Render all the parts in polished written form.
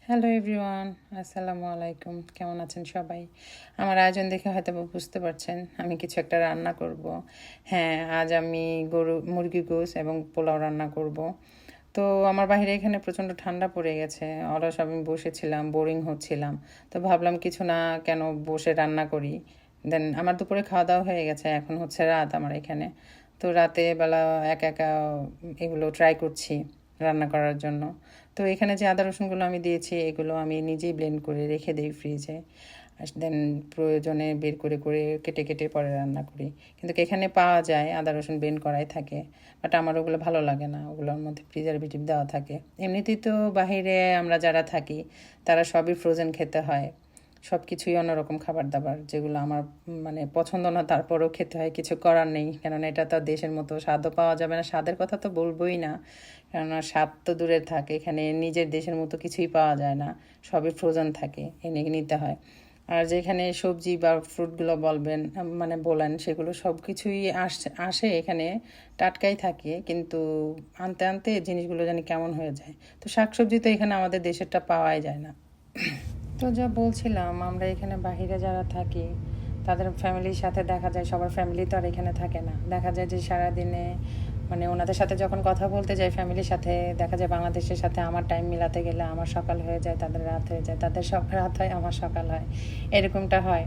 Hello everyone, আসসালামু আলাইকুম। কেমন আছেন সবাই? আমার আয়োজন দেখে হয়তো বুঝতে পারছেন আমি কিছু একটা রান্না করব। হ্যাঁ, আজ আমি মুরগি গোস এবং পোলাও রান্না করব। তো আমার বাইরে এখানে প্রচণ্ড ঠান্ডা পড়ে গেছে, অলস আমি বসেছিলাম, বোরিং হচ্ছিলাম। তো ভাবলাম কিছু না কেন বসে রান্না করি। দেন আমার দুপুরে খাওয়া দাওয়া হয়ে গেছে, এখন হচ্ছে রাত আমার এখানে। তো রাতে বেলা একা একা এগুলো ট্রাই করছি রান্না করার জন্য। তো এখানে যে আদা রসুনগুলো আমি দিয়েছি এগুলো আমি নিজেই ব্লেন্ড করে রেখে দিই ফ্রিজে। দেন প্রয়োজনে বের করে করে কেটে কেটে পরে রান্না করি। কিন্তু এখানে পাওয়া যায় আদা রসুন ব্লেন্ড করাই থাকে, বাট আমার ওগুলো ভালো লাগে না, ওগুলোর মধ্যে প্রিজারভেটিভ দেওয়া থাকে। এমনিতেই তো বাহিরে আমরা যারা থাকি তারা সবই ফ্রোজেন খেতে হয়, সব কিছুই অন্যরকম খাবার দাবার যেগুলো আমার মানে পছন্দ না, তারপরেও খেতে হয়, কিছু করার নেই। কেননা এটা তো দেশের মতো স্বাদও পাওয়া যাবে না, স্বাদের কথা তো বলবোই না। কেননা স্বাদ তো দূরে থাকে, এখানে নিজের দেশের মতো কিছুই পাওয়া যায় না, সবই ফ্রোজেন থাকে, এনে নিতে হয়। আর যেখানে সবজি বা ফ্রুটগুলো বলবেন মানে বলেন সেগুলো সব কিছুই আসে এখানে, টাটকাই থাকে, কিন্তু আনতে আনতে জিনিসগুলো জানি কেমন হয়ে যায়। তো শাকসবজি তো এখানে আমাদের দেশেরটা পাওয়াই যায় না। তো যা বলছিলাম, আমরা এখানে বাহিরে যারা থাকি তাদের ফ্যামিলির সাথে দেখা যায়, সবার ফ্যামিলি তো আর এখানে থাকে না, দেখা যায় যে সারাদিনে মানে ওনাদের সাথে যখন কথা বলতে যাই ফ্যামিলির সাথে, দেখা যায় বাংলাদেশের সাথে আমার টাইম মিলাতে গেলে আমার সকাল হয়ে যায়, তাদের রাত হয়ে যায়, তাদের রাত হয় আমার সকাল হয়, এরকমটা হয়।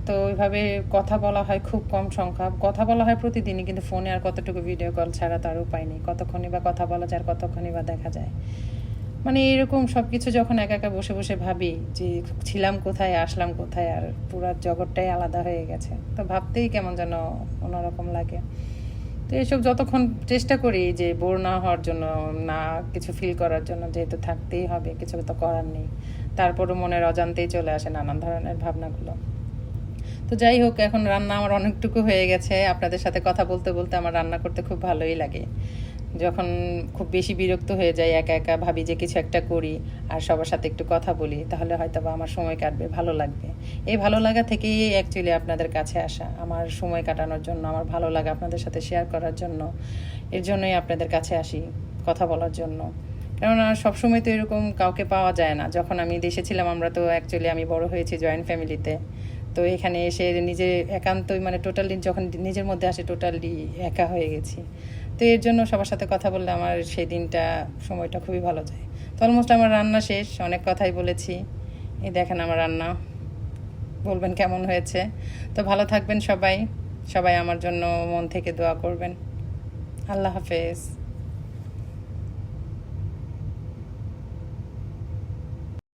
তো ওইভাবে কথা বলা হয় খুব কম সংখ্যা, কথা বলা হয় প্রতিদিনই, কিন্তু ফোনে আর কতটুকু ভিডিও কল ছাড়া তো আর উপায় নেই, কতক্ষণই বা কথা বলা যায় আর কতক্ষণই বা দেখা যায়। মানে এরকম সব কিছু যখন একা একা বসে বসে ভাবি যে ছিলাম কোথায়, আসলাম কোথায়, আর পুরো জগৎটাই আলাদা হয়ে গেছে, তো ভাবতেই কেমন যেন অন্যরকম লাগে। তো এসব যতক্ষণ চেষ্টা করি যে বোর না হওয়ার জন্য, না কিছু ফিল করার জন্য, যেহেতু থাকতেই হবে, কিছু তো করার নেই, তারপরও মনের অজান্তেই চলে আসে নানান ধরনের ভাবনাগুলো। তো যাই হোক, এখন রান্না আমার অনেকটুকু হয়ে গেছে, আপনাদের সাথে কথা বলতে বলতে আমার রান্না করতে খুব ভালোই লাগে। যখন খুব বেশি বিরক্ত হয়ে যায়, একা একা ভাবি যে কিছু একটা করি আর সবার সাথে একটু কথা বলি, তাহলে হয়তো বা আমার সময় কাটবে, ভালো লাগবে। এই ভালো লাগা থেকেই অ্যাকচুয়ালি আপনাদের কাছে আসা, আমার সময় কাটানোর জন্য, আমার ভালো লাগা আপনাদের সাথে শেয়ার করার জন্য, এর জন্যই আপনাদের কাছে আসি কথা বলার জন্য। কেননা সবসময় তো এরকম কাউকে পাওয়া যায় না। যখন আমি দেশে ছিলাম, আমরা তো অ্যাকচুয়ালি আমি বড় হয়েছি জয়েন্ট ফ্যামিলিতে। তো এখানে এসে নিজে একান্তই মানে টোটালি যখন নিজের মধ্যে আসে, টোটালি একা হয়ে গেছি। তো এর জন্য সবার সাথে কথা বললে আমার সেই দিনটা, সময়টা খুবই ভালো যায়। তো অলমোস্ট আমার রান্না শেষ, অনেক কথাই বলেছি। এই দেখেন আমার রান্না, বলবেন কেমন হয়েছে। তো ভালো থাকবেন সবাই, সবাই আমার জন্য মন থেকে দোয়া করবেন। আল্লাহ হাফেজ।